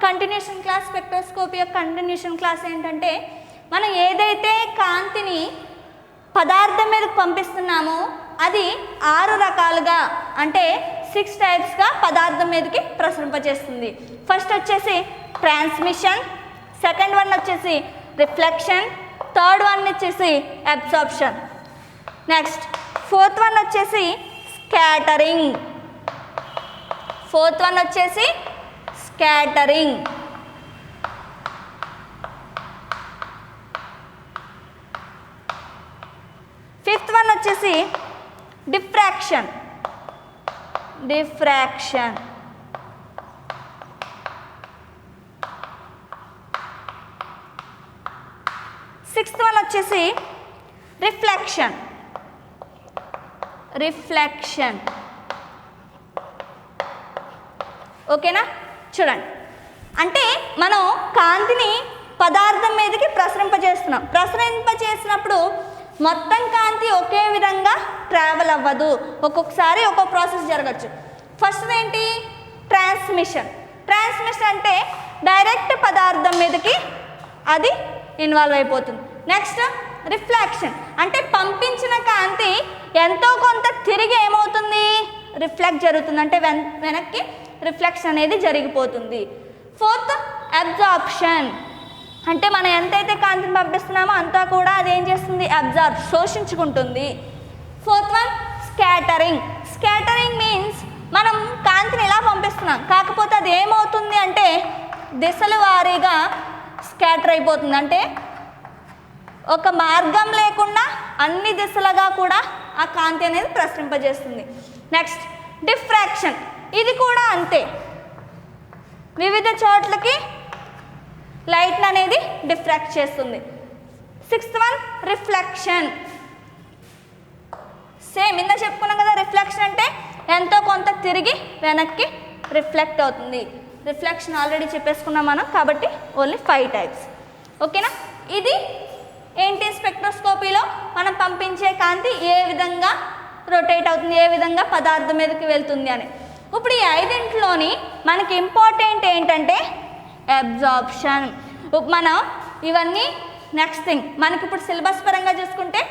Continuation class spectroscopy యొక్క continuation class ఏంటంటే మనం ఏదైతే కాంతిని పదార్థం మీదకి పంపిస్తున్నామో అది 6 రకాలుగా అంటే 6 టైప్స్గా పదార్థం మీదకి ప్రసరింపజేస్తుంది. ఫస్ట్ వచ్చేసి ట్రాన్స్మిషన్, సెకండ్ వన్ వచ్చేసి రిఫ్లెక్షన్, థర్డ్ వన్ వచ్చేసి అబ్సార్ప్షన్, నెక్స్ట్ ఫోర్త్ వన్ వచ్చేసి స్కాటరింగ్, ఫిఫ్త్ వన్ వచ్చేసి డిఫ్రాక్షన్, సిక్స్త్ వన్ వచ్చేసి రిఫ్లెక్షన్. ఓకేనా? చూడండి, అంటే మనం కాంతిని పదార్థం మీదకి ప్రసరింపజేసినప్పుడు మొత్తం కాంతి ఒకే విధంగా ట్రావెల్ అవ్వదు, ఒక్కొక్కసారి ఒక్కొక్క ప్రాసెస్ జరగచ్చు. ఫస్ట్ ఏంటి? ట్రాన్స్మిషన్ అంటే డైరెక్ట్ పదార్థం మీదకి అది ఇన్వాల్వ్ అయిపోతుంది. నెక్స్ట్ రిఫ్లెక్షన్ అంటే పంపించిన కాంతి ఎంతో కొంత తిరిగి ఏమవుతుంది? రిఫ్లెక్ట్ జరుగుతుంది, అంటే వెనక్కి రిఫ్లెక్షన్ అనేది జరిగిపోతుంది. ఫోర్త్ అబ్జార్ప్షన్ అంటే మనం ఎంతైతే కాంతిని పంపిస్తున్నామో అంతా కూడా అది ఏం చేస్తుంది? శోషించుకుంటుంది. ఫోర్త్ వన్ స్కాటరింగ్ మీన్స్ మనం కాంతిని ఇలా పంపిస్తున్నాం, కాకపోతే అది ఏమవుతుంది అంటే దిశల వారీగా స్కాటర్ అయిపోతుంది, అంటే ఒక మార్గం లేకుండా అన్ని దిశలుగా కూడా ఆ కాంతి అనేది ప్రసరింపజేస్తుంది. నెక్స్ట్ డిఫ్రాక్షన్, ఇది కూడా అంతే, వివిధ చోట్లకి లైట్ అనేది డిఫ్రాక్ట్ చేస్తుంది. సిక్స్త్ వన్ రిఫ్లెక్షన్, సేమ్ ఇందా చెప్పుకున్నాం కదా, రిఫ్లెక్షన్ అంటే ఎంతో కొంత తిరిగి వెనక్కి రిఫ్లెక్ట్ అవుతుంది. రిఫ్లెక్షన్ ఆల్రెడీ చెప్పేసుకున్నాం మనం, కాబట్టి ఓన్లీ 5 టైప్స్. ఓకేనా? ఇది ఏంటి? స్పెక్ట్రోస్కోపీలో మనం పంపించే కాంతి ఏ విధంగా రొటేట్ అవుతుంది, ఏ విధంగా పదార్థం మీదకి వెళ్తుంది అని. ఇప్పుడు ఈ 5 మనకి ఇంపార్టెంట్ ఏంటంటే అబ్జార్ప్షన్. మనం ఇవన్నీ నెక్స్ట్ థింగ్ మనకి ఇప్పుడు సిలబస్ పరంగా చూసుకుంటే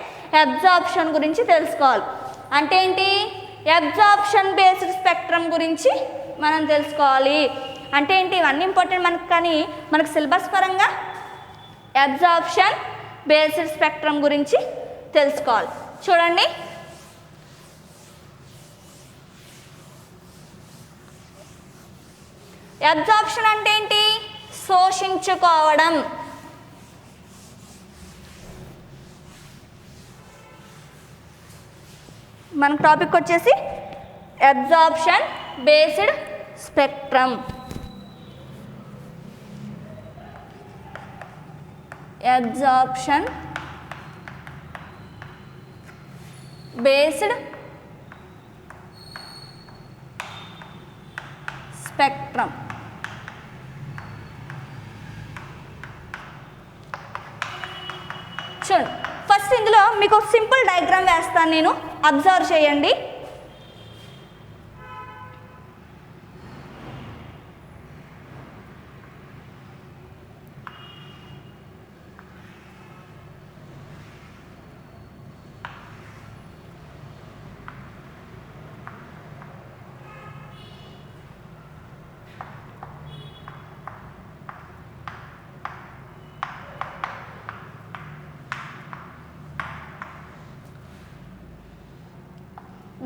అబ్జార్ప్షన్ గురించి తెలుసుకోవాలి. అంటే ఏంటి? అబ్జార్ప్షన్ బేస్డ్ స్పెక్ట్రమ్ గురించి మనం తెలుసుకోవాలి. అంటే ఏంటి? ఇవన్నీ ఇంపార్టెంట్ మనకు, కానీ మనకు సిలబస్ పరంగా అబ్జార్ప్షన్ బేస్డ్ స్పెక్ట్రమ్ గురించి తెలుసుకోవాలి. చూడండి, అబ్జార్ప్షన్ అంటే ఏంటి? శోషించుకోవడం. మన టాపిక్ వచ్చేసి absorption based spectrum. Absorption based spectrum. చూడండి, ఫస్ట్ ఇందులో మీకు సింపుల్ డయాగ్రామ్ వేస్తాను నేను, అబ్జర్వ్ చేయండి.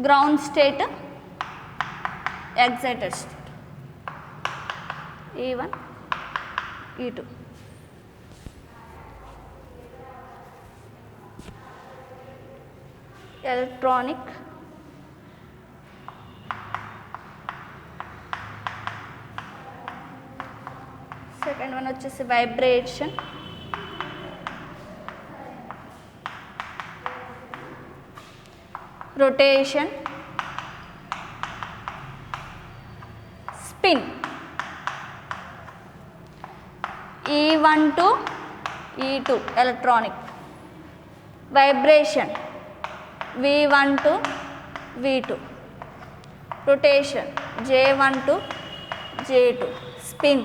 Ground state, excited state, E1 E2. Electronic, second one వచ్చేసి vibration, rotation, spin. E1 to E2 electronic, vibration V1 to V2, rotation J1 to J2, spin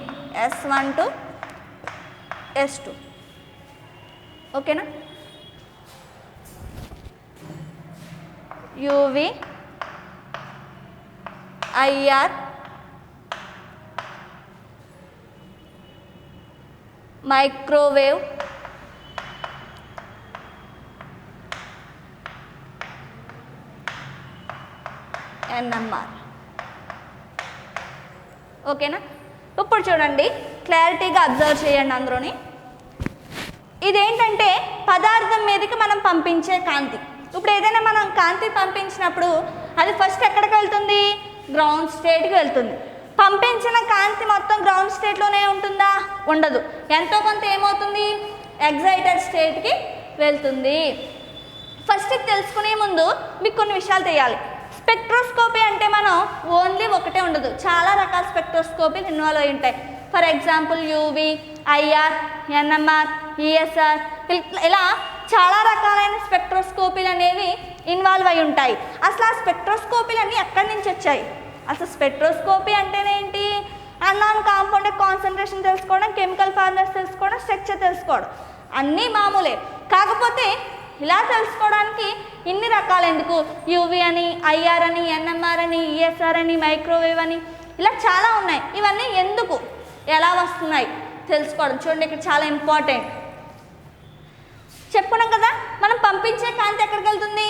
S12 S2 ఓకేనా. UV IR microwave NMR ఓకేనా. ఇప్పుడు చూడండి క్లారిటీగా observe చేయండి అందులోని. ఇదేంటంటే పదార్థం మీదకి మనం పంపించే కాంతి. ఇప్పుడు ఏదైనా మనం కాంతి పంపించినప్పుడు అది ఫస్ట్ ఎక్కడికి వెళ్తుంది? గ్రౌండ్ స్టేట్కి వెళ్తుంది. పంపించిన కాంతి మొత్తం గ్రౌండ్ స్టేట్లోనే ఉంటుందా? ఉండదు. ఎంతో కొంత ఏమవుతుంది? ఎగ్జైటెడ్ స్టేట్కి వెళ్తుంది. ఫస్ట్ తెలుసుకునే ముందు మీకు కొన్ని విషయాలు తెలియాలి. స్పెక్ట్రోస్కోపీ అంటే మనం ఓన్లీ ఒకటే ఉండదు, చాలా రకాల స్పెక్ట్రోస్కోపీలు ఇన్వాల్వ్ అయి ఉంటాయి. For example UV IR NMR ESR ఇలా చాలా రకాలైన స్పెక్ట్రోస్కోపీలు అనేవి ఇన్వాల్వ్ అయి ఉంటాయి. అసలు ఆ స్పెక్ట్రోస్కోపీలు అన్నీ ఎక్కడి నుంచి వచ్చాయి? అసలు స్పెక్ట్రోస్కోపీ అంటేనేంటి? అన్నాన్ కాంపౌండ్ కాన్సన్ట్రేషన్ తెలుసుకోవడం, కెమికల్ ఫార్ములాస్ తెలుసుకోవడం, స్ట్రక్చర్ తెలుసుకోవడం అన్నీ మామూలే. కాకపోతే ఇలా తెలుసుకోవడానికి ఇన్ని రకాలు ఎందుకు? UV అని IR అని NMR అని ESR అని మైక్రోవేవ్ అని ఇలా చాలా ఉన్నాయి. ఇవన్నీ ఎందుకు, ఎలా వస్తున్నాయి తెలుసుకోవడం. చూడండి ఇక్కడ చాలా ఇంపార్టెంట్. చెప్పుకున్నాం కదా, మనం పంపించే కాంతి ఎక్కడికి వెళ్తుంది?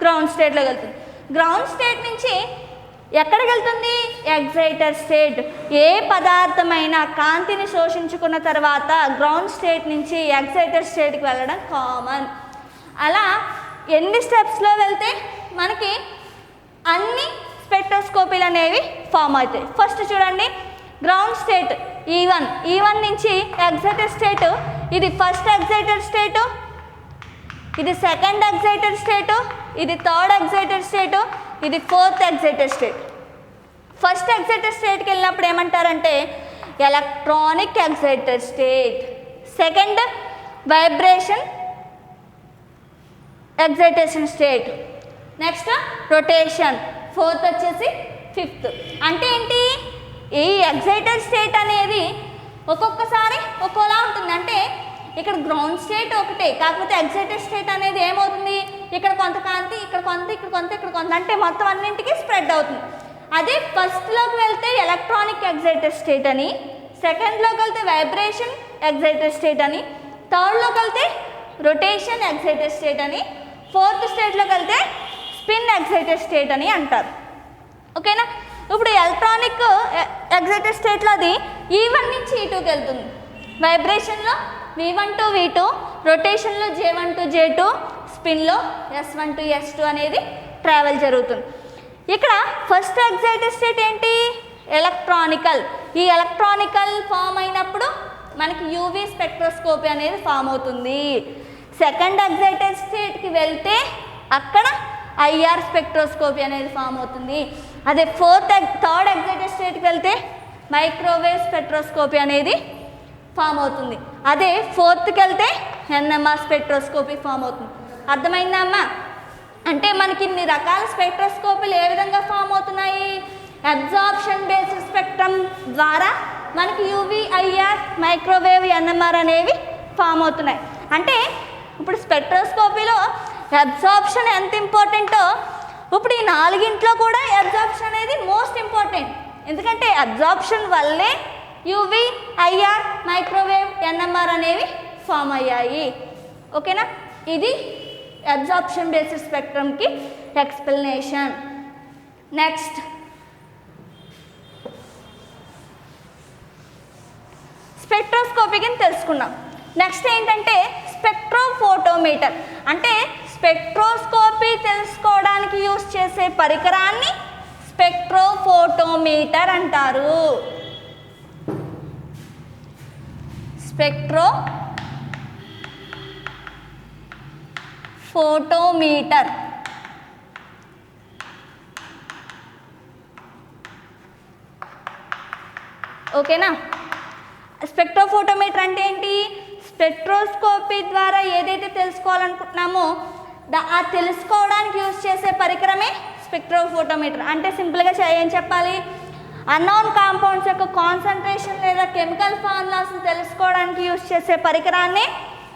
గ్రౌండ్ స్టేట్లోకి వెళ్తుంది. గ్రౌండ్ స్టేట్ నుంచి ఎక్కడికి వెళ్తుంది? Excited state. ఏ పదార్థమైనా కాంతిని శోషించుకున్న తర్వాత గ్రౌండ్ స్టేట్ నుంచి ఎగ్జైటెడ్ స్టేట్కి వెళ్ళడం కామన్. అలా ఎన్ని స్టెప్స్లో వెళ్తే మనకి అన్ని స్పెక్ట్రోస్కోపీలు అనేవి ఫామ్ అవుతాయి. ఫస్ట్ చూడండి గ్రౌండ్ స్టేట్ E1 నుంచి ఎగ్జైటెడ్ స్టేట్. ఇది ఫస్ట్ ఎగ్జైటెడ్ స్టేటు, ఇది సెకండ్ ఎగ్జైటెడ్ స్టేటు, ఇది థర్డ్ ఎగ్జైటెడ్ స్టేటు, ఇది fourth excited state. First excited స్టేట్కి వెళ్ళినప్పుడు ఏమంటారంటే electronic excited state. Second vibration excitation state. Next rotation. Fourth వచ్చేసి ఫిఫ్త్. అంటే ఏంటి? ఈ ఎగ్జైటెడ్ స్టేట్ అనేది ఒక్కొక్కసారి ఒక్కోలా ఉంటుంది. అంటే ఇక్కడ గ్రౌండ్ స్టేట్ ఒకటే, కాకపోతే ఎగ్జైటెడ్ స్టేట్ అనేది ఏమవుతుంది? ఇక్కడ కొంత కాంతి, ఇక్కడ కొంత, ఇక్కడ కొంత, ఇక్కడ కొంత, అంటే మొత్తం అన్నింటికి స్ప్రెడ్ అవుతుంది. అదే ఫస్ట్లోకి వెళ్తే ఎలక్ట్రానిక్ ఎగ్జైటెడ్ స్టేట్ అని, సెకండ్లోకి వెళ్తే వైబ్రేషన్ ఎగ్జైటెడ్ స్టేట్ అని, థర్డ్లోకి వెళ్తే రొటేషన్ ఎగ్జైటెడ్ స్టేట్ అని, ఫోర్త్ స్టేట్లోకి వెళ్తే స్పిన్ ఎగ్జైటెడ్ స్టేట్ అని అంటారు. ఓకేనా. ఇప్పుడు ఎలక్ట్రానిక్ ఎగ్జైటెడ్ స్టేట్లో అది E1 నుంచి E2కి వెళ్తుంది. వైబ్రేషన్లో V1 to V2, రొటేషన్లో J1 to J2, స్పిన్లో S1 to S2 అనేది ట్రావెల్ జరుగుతుంది. ఇక్కడ ఫస్ట్ ఎగ్జైటెడ్ స్టేట్ ఏంటి? ఎలక్ట్రానికల్. ఈ ఎలక్ట్రానికల్ ఫామ్ అయినప్పుడు మనకి UV స్పెక్ట్రోస్కోపీ అనేది ఫామ్ అవుతుంది. సెకండ్ ఎగ్జైటెడ్ స్టేట్కి వెళ్తే అక్కడ IR స్పెక్ట్రోస్కోపీ అనేది ఫామ్ అవుతుంది. అదే థర్డ్ ఎగ్జైటెడ్ స్టేట్కి వెళ్తే మైక్రోవేవ్ స్పెక్ట్రోస్కోపీ అనేది ఫామ్ అవుతుంది. అదే ఫోర్త్కి వెళ్తే NMR స్పెక్ట్రోస్కోపీ ఫామ్ అవుతుంది. అర్థమైందా అమ్మా? అంటే మనకి ఇన్ని రకాల స్పెక్ట్రోస్కోపీలు ఏ విధంగా ఫామ్ అవుతున్నాయి? అబ్జార్ప్షన్ బేస్డ్ స్పెక్ట్రమ్ ద్వారా మనకి UV IR మైక్రోవేవ్ NMR అనేవి ఫామ్ అవుతున్నాయి. అంటే ఇప్పుడు స్పెక్ట్రోస్కోపీలో అబ్జార్ప్షన్ ఎంత ఇంపార్టెంటో ఇప్పుడు ఈ నాలుగింట్లో కూడా అబ్జార్ప్షన్ అనేది మోస్ట్ ఇంపార్టెంట్. ఎందుకంటే అబ్జార్ప్షన్ వల్లే UV IR మైక్రోవేవ్ NMR అనేవి ఫామ్ అయ్యాయి. ఓకేనా. ఇది అబ్జార్ప్షన్ బేస్డ్ స్పెక్ట్రమ్కి ఎక్స్ప్లెనేషన్. నెక్స్ట్ స్పెక్ట్రోస్కోపీకి తెలుసుకున్నాం. నెక్స్ట్ ఏంటంటే స్పెక్ట్రోఫోటోమీటర్. అంటే స్పెక్ట్రోస్కోపీ తెలుసుకోవడానికి యూజ్ చేసే పరికరాన్ని స్పెక్ట్రోఫోటోమీటర్ అంటారు. స్పెక్ట్రోఫోటోమీటర్. ఓకేనా. స్పెక్ట్రోఫోటోమీటర్ అంటే ఏంటి? స్పెక్ట్రోస్కోపీ ద్వారా ఏదైతే తెలుసుకోవాలనుకుంటున్నామో ఆ తెలుసుకోవడానికి యూజ్ చేసే పరికరమే స్పెక్ట్రోఫోటోమీటర్. అంటే సింపుల్గా ఏం చెప్పాలి? అన్నోన్ కాంపౌండ్స్ యొక్క కాన్సన్ట్రేషన్ లేదా కెమికల్ ఫార్ములాస్ని తెలుసుకోవడానికి యూజ్ చేసే పరికరాన్ని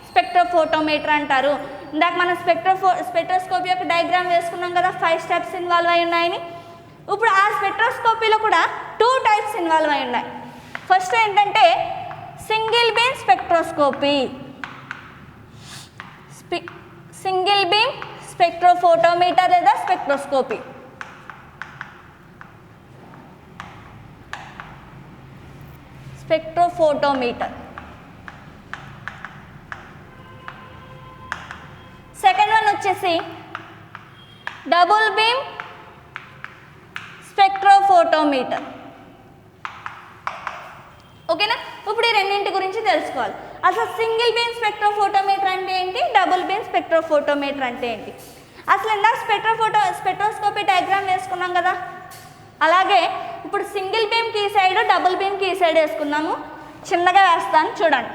స్పెక్ట్రోఫోటోమీటర్ అంటారు. ఇందాక మనం స్పెక్ట్రోస్కోపీ యొక్క డయాగ్రామ్ వేసుకున్నాం కదా, 5 స్టెప్స్ ఇన్వాల్వ్ అయి ఉన్నాయని. ఇప్పుడు ఆ స్పెక్ట్రోస్కోపీలో కూడా 2 టైప్స్ ఇన్వాల్వ్ అయి ఉన్నాయి. ఫస్ట్ ఏంటంటే single beam spectroscopy, single beam spectrophotometer లేదా స్పెక్ట్రోస్కోపీ. స్పెక్ట్రోఫోటోమీటర్. సెకండ్ వన్ వచ్చేసి డబుల్ బీమ్ స్పెక్ట్రోఫోటోమీటర్. ఓకేనా? ఇప్పుడు ఈ రెండింటి గురించి తెలుసుకోవాలి. అసలు సింగిల్ బీమ్ స్పెక్ట్రోఫోటోమీటర్ అంటే ఏంటి, డబుల్ బీమ్ స్పెక్ట్రోఫోటోమీటర్ అంటే ఏంటి? అసలు ఇందాక స్పెక్ట్రోస్కోపీ డయాగ్రామ్ వేసుకున్నాం కదా, అలాగే ఇప్పుడు సింగిల్ బీమ్కి ఈ సైడ్, డబుల్ బీమ్కి ఈ సైడ్ వేసుకున్నాము. చిన్నగా వేస్తాను చూడండి.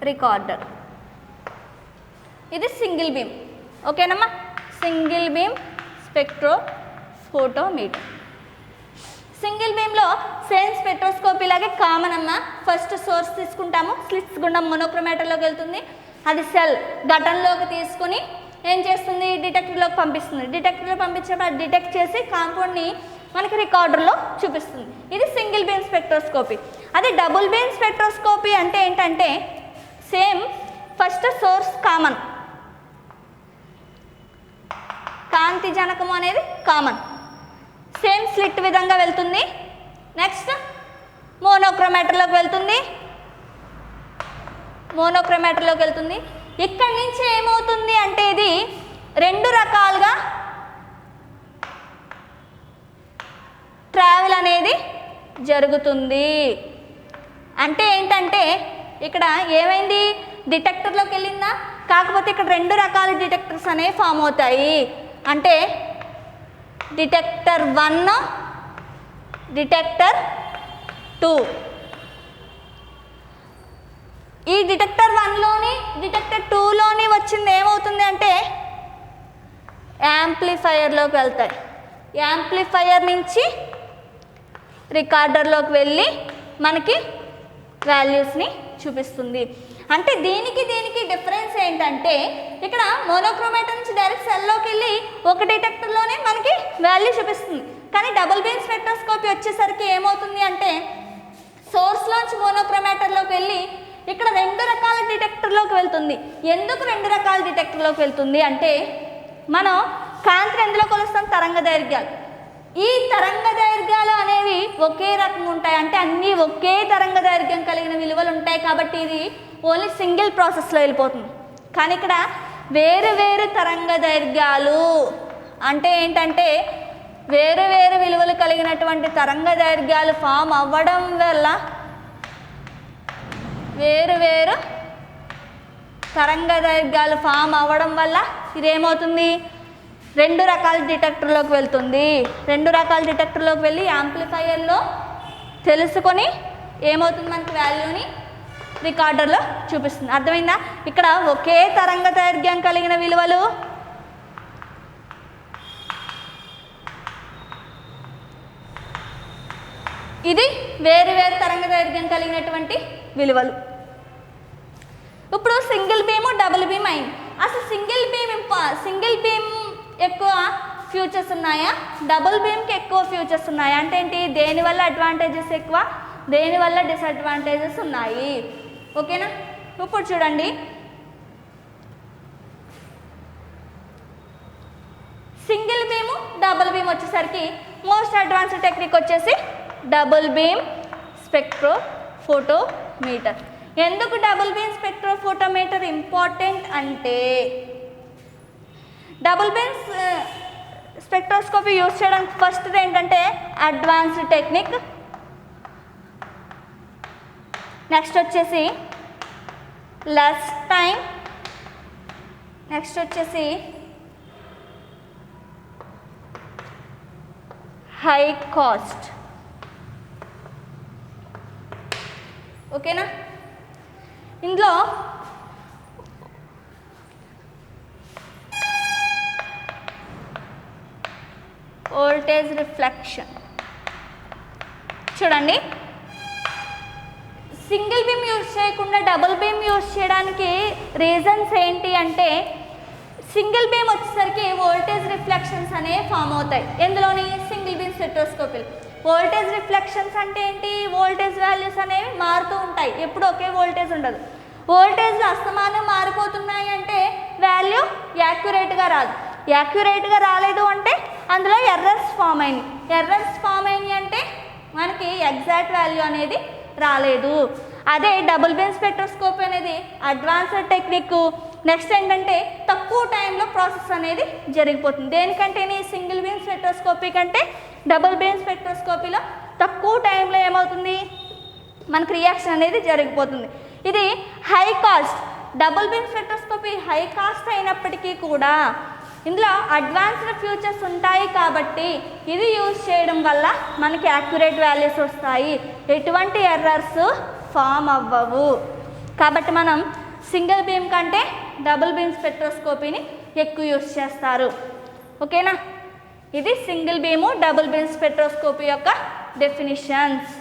రికార్డర్. ఇది సింగిల్ బీమ్. ఓకేనమ్మా, సింగిల్ బీమ్ స్పెక్ట్రోఫోటోమీటర్. సింగిల్ బీమ్లో సేమ్ స్పెక్ట్రోస్కోపీ లాగే కామన్ అమ్మ. ఫస్ట్ సోర్స్ తీసుకుంటాము, స్లిట్స్ గుండా మోనోక్రోమేటర్లోకి వెళ్తుంది. అది సెల్ ఘటనలోకి తీసుకుని ఏం చేస్తుంది, డిటెక్టర్లోకి పంపిస్తుంది. డిటెక్టర్లో పంపించినప్పుడు అది డిటెక్ట్ చేసి కాంపౌండ్ని మనకి రికార్డర్లో చూపిస్తుంది. ఇది సింగిల్ బీమ్ స్పెక్ట్రోస్కోపీ. అదే డబుల్ బీమ్ స్పెక్ట్రోస్కోపీ అంటే ఏంటంటే సేమ్ ఫస్ట్ సోర్స్ కామన్, కాంతి జనకము అనేది కామన్, సేమ్ స్లిట్ విధంగా వెళ్తుంది. నెక్స్ట్ మోనోక్రోమేటర్లోకి వెళ్తుంది, మోనోక్రోమేటర్లోకి వెళ్తుంది. ఇక్కడి నుంచి ఏమవుతుంది అంటే ఇది 2 రకాలుగా ట్రావెల్ అనేది జరుగుతుంది. అంటే ఏంటంటే ఇక్కడ ఏమైంది, డిటెక్టర్లోకి వెళ్ళిందా, కాకపోతే ఇక్కడ 2 రకాల డిటెక్టర్స్ అనేవి ఫామ్ అవుతాయి. అంటే డిటెక్టర్ 1, డిటెక్టర్ 2. ఈ డిటెక్టర్ 1లోని డిటెక్టర్ 2లోని వచ్చింది ఏమవుతుంది అంటే యాంప్లిఫైయర్లోకి వెళ్తాయి. యాంప్లిఫైయర్ నుంచి రికార్డర్లోకి వెళ్ళి మనకి వాల్యూస్ని చూపిస్తుంది. అంటే దీనికి డిఫరెన్స్ ఏంటంటే ఇక్కడ మోనోక్రోమేటర్ నుంచి డైరెక్ట్ సెల్లోకి వెళ్ళి ఒక డిటెక్టర్లోనే మనకి వాల్యూ చూపిస్తుంది. కానీ డబుల్ బీమ్ స్పెక్ట్రోస్కోపీ వచ్చేసరికి ఏమవుతుంది అంటే సోర్స్లోంచి మోనోక్రోమేటర్లోకి వెళ్ళి ఇక్కడ 2 రకాల డిటెక్టర్లోకి వెళ్తుంది. ఎందుకు 2 రకాల డిటెక్టర్లోకి వెళ్తుంది అంటే మనం కాంతిని ఎందులో కొలుస్తాం, తరంగ దైర్ఘ్యాలు. ఈ తరంగ దైర్ఘ్యాలు అనేవి ఒకే రకంగా ఉంటాయి. అంటే అన్నీ ఒకే తరంగ దైర్ఘ్యం కలిగిన విలువలు ఉంటాయి. కాబట్టి ఇది ఓన్లీ సింగిల్ ప్రాసెస్లో వెళ్ళిపోతుంది. కానీ ఇక్కడ వేరు వేరు తరంగ దైర్ఘ్యాలు అంటే ఏంటంటే వేరు వేరు విలువలు కలిగినటువంటి తరంగ దైర్ఘ్యాలు ఫామ్ అవ్వడం వల్ల వేరు తరంగ దైర్ఘ్యాలు ఫామ్ అవ్వడం వల్ల ఇదేమవుతుంది, 2 రకాల డిటెక్టర్లోకి వెళ్తుంది. 2 రకాల డిటెక్టర్లోకి వెళ్ళి యాంప్లిఫైయర్లో తెలుసుకొని ఏమవుతుంది మనకి వాల్యూని రికార్డర్లో చూపిస్తుంది. అర్థమైందా? ఇక్కడ ఒకే తరంగ దైర్ఘ్యం కలిగిన విలువలు ఇది వేరు వేరు తరంగ దైర్ఘ్యం కలిగినటువంటి విలువలు. ఇప్పుడు సింగిల్ బీము డబుల్ బీమ్ అయింది. అసలు సింగిల్ బీమ్ ఎక్కువ ఫ్యూచర్స్ ఉన్నాయా, డబుల్ బీమ్కి ఎక్కువ ఫ్యూచర్స్ ఉన్నాయా అంటే ఏంటి? దేనివల్ల అడ్వాంటేజెస్ ఎక్కువ, దేనివల్ల డిసడ్వాంటేజెస్ ఉన్నాయి. ఓకేనా? ఇప్పుడు చూడండి, సింగిల్ బీము డబుల్ బీమ్ వచ్చేసరికి మోస్ట్ అడ్వాన్స్డ్ టెక్నిక్ వచ్చేసి డబుల్ బీమ్ స్పెక్ట్రోఫోటోమీటర్. ఎందుకు డబుల్ బీమ్ స్పెక్ట్రోఫోటోమీటర్ ఇంపార్టెంట్ అంటే డబుల్ బీమ్ స్పెక్ట్రోస్కోపీ యూజ్ చేయడానికి ఫస్ట్ ఏంటంటే అడ్వాన్స్డ్ టెక్నిక్, నెక్స్ట్ వచ్చేసి లెస్ టైం, నెక్స్ట్ వచ్చేసి హై కాస్ట్. ఓకేనా? ఇందులో వోల్టేజ్ రిఫ్లెక్షన్ చూడండి, సింగిల్ బీమ్ యూజ్ చేయకుండా డబుల్ బీమ్ యూజ్ చేయడానికి రీజన్స్ ఏంటి అంటే సింగిల్ బీమ్ వచ్చేసరికి వోల్టేజ్ రిఫ్లెక్షన్స్ అనేవి ఫామ్ అవుతాయి. ఎందులోని? సింగిల్ బీమ్ స్పెక్ట్రోస్కోపీలో. వోల్టేజ్ రిఫ్లెక్షన్స్ అంటే ఏంటి? వోల్టేజ్ వాల్యూస్ అనేవి మారుతూ ఉంటాయి, ఎప్పుడు ఒకే వోల్టేజ్ ఉండదు. వోల్టేజ్లు అస్తమానం మారిపోతున్నాయి అంటే వాల్యూ యాక్యురేట్గా రాదు. యాక్యురేట్గా రాలేదు అంటే అందులో ఎర్రర్స్ ఫామ్ అయినాయి. ఎర్రర్స్ ఫామ్ అయినాయి అంటే మనకి ఎగ్జాక్ట్ వాల్యూ అనేది రాలేదు. అదే డబుల్ బీమ్ స్పెక్ట్రోస్కోపీ అనేది అడ్వాన్స్డ్ టెక్నిక్. నెక్స్ట్ ఏంటంటే తక్కువ టైంలో ప్రాసెస్ అనేది జరిగిపోతుంది. దేనికంటే సింగిల్ బీమ్ స్పెక్ట్రోస్కోపీ కంటే డబుల్ బీమ్ స్పెక్ట్రోస్కోపీలో తక్కువ టైంలో ఏమవుతుంది మనకు రియాక్షన్ అనేది జరిగిపోతుంది. ఇది high cost. Double beam spectroscopy high cost అయినప్పటికీ కూడా ఇందులో అడ్వాన్స్డ్ ఫ్యూచర్స్ ఉంటాయి కాబట్టి ఇది యూజ్ చేయడం వల్ల మనకి యాక్యురేట్ వాల్యూస్ వస్తాయి, ఎటువంటి ఎర్రర్స్ ఫామ్ అవ్వవు. కాబట్టి మనం సింగిల్ బీమ్ కంటే డబుల్ బీమ్ స్పెక్ట్రోస్కోపీని ఎక్కువ యూజ్ చేస్తారు. ఓకేనా? ఇది single beam double beam spectroscopy యొక్క డెఫినిషన్స్.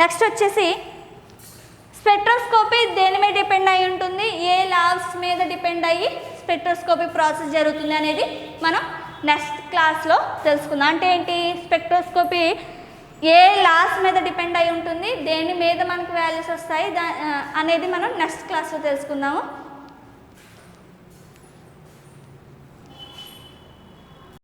నెక్స్ట్ వచ్చేసి స్పెక్ట్రోస్కోపీ దేని మీద డిపెండ్ అయి ఉంటుంది, ఏ లాస్ మీద డిపెండ్ అయ్యి స్పెక్ట్రోస్కోపీ ప్రాసెస్ జరుగుతుంది అనేది మనం నెక్స్ట్ క్లాస్లో తెలుసుకుందాం. అంటే ఏంటి? స్పెక్ట్రోస్కోపీ ఏ లాస్ మీద డిపెండ్ అయి ఉంటుంది, దేని మీద మనకు వాల్యూస్ వస్తాయి అనేది మనం నెక్స్ట్ క్లాస్లో తెలుసుకుందాము.